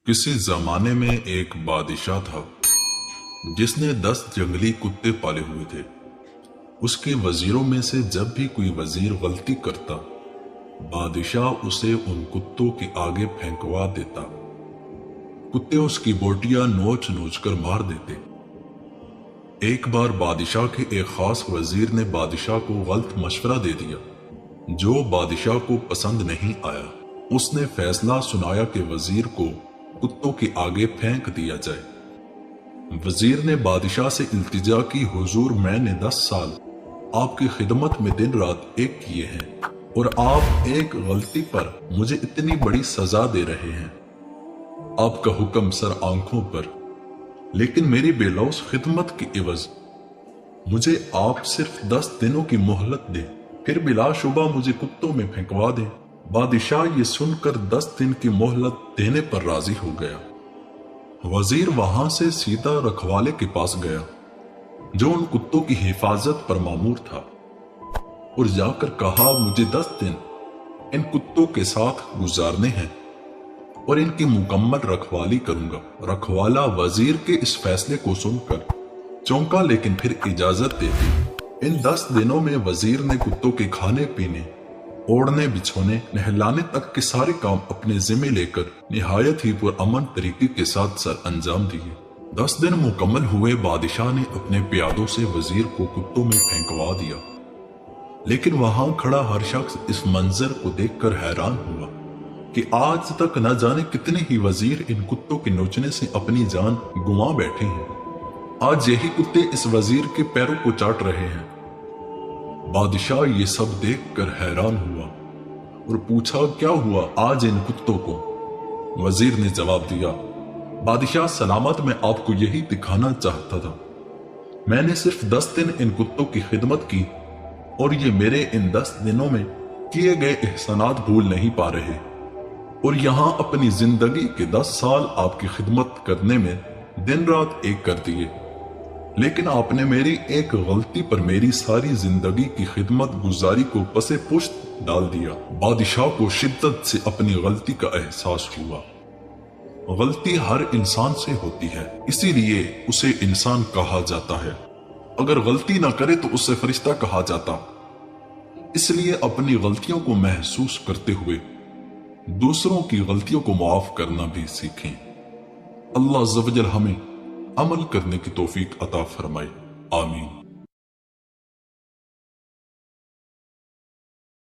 किसी जमाने में एक बादशाह था जिसने 10 जंगली कुत्ते पाले हुए थे। उसके वजीरों में से जब भी कोई वजीर गलती करता, बादशाह उसे उन कुत्तों के आगे फेंकवा देता। कुत्ते उसकी बोटियां नोच नोच कर मार देते। एक बार बादशाह के एक खास वजीर ने बादशाह को गलत मशवरा दे दिया जो बादशाह को पसंद नहीं आया। उसने फैसला सुनाया कि वजीर को कुत्तों के आगे फेंक दिया जाए। वजीर ने बादशाह से इल्तिजा की, हुजूर मैंने 10 साल आपकी खिदमत में दिन रात एक किए हैं और आप एक गलती पर मुझे इतनी बड़ी सजा दे रहे हैं। आपका हुक्म सर आंखों पर, लेकिन मेरी बेलौस खिदमत की एवज मुझे आप सिर्फ 10 दिनों की मोहलत दे, फिर बिलाशुबा मुझे कुत्तों में फेंकवा दे। बादशाह ये सुनकर 10 दिन की मोहलत देने पर राजी हो गया। वजीर वहां से सीधा रखवाले के पास गया जो उन कुत्तों की हिफाजत पर मामूर था और जाकर कहा, मुझे 10 दिन इन कुत्तों के साथ गुजारने हैं और इनकी मुकम्मल रखवाली करूंगा। रखवाला वजीर के इस फैसले को सुनकर चौंका, लेकिन फिर इजाजत दे दी। इन 10 दिनों में वजीर ने कुत्तों के खाने पीने, ओढ़ने बिछोने, नहलाने तक के सारे काम अपने जिम्मे लेकर निहायत ही पुरअमन तरीके के साथ सर अंजाम दिए। 10 दिन मुकम्मल हुए। बादशाह ने अपने प्यादों से वजीर को कुत्तों में फेंकवा दिया, लेकिन वहां खड़ा हर शख्स इस मंजर को देखकर हैरान हुआ कि आज तक न जाने कितने ही वजीर इन कुत्तों के नोचने से अपनी जान गुमा बैठे हैं। आज यही कुत्ते इस वजीर के पैरों को चाट रहे हैं। बादशाह ये सब देखकर हैरान हुआ और पूछा, क्या हुआ आज इन कुत्तों को? वजीर ने जवाब दिया, बादशाह सलामत, मैं आपको यही दिखाना चाहता था। मैंने सिर्फ 10 दिन इन कुत्तों की खिदमत की और ये मेरे इन 10 दिनों में किए गए एहसानात भूल नहीं पा रहे, और यहां अपनी जिंदगी के 10 साल आपकी खिदमत करने में दिन रात एक कर दिए, लेकिन आपने मेरी एक गलती पर मेरी सारी जिंदगी की खिदमत गुजारी को पसे पुश्त डाल दिया। बादशाह को शिद्दत से अपनी गलती का एहसास हुआ। गलती हर इंसान से होती है, इसीलिए उसे इंसान कहा जाता है। अगर गलती ना करे तो उसे फरिश्ता कहा जाता। इसलिए अपनी गलतियों को महसूस करते हुए दूसरों की गलतियों को माफ करना भी सीखें। अल्लाह अज़्ज़ व जल हमें अमल करने की तौफीक अता फरमाए। आमीन।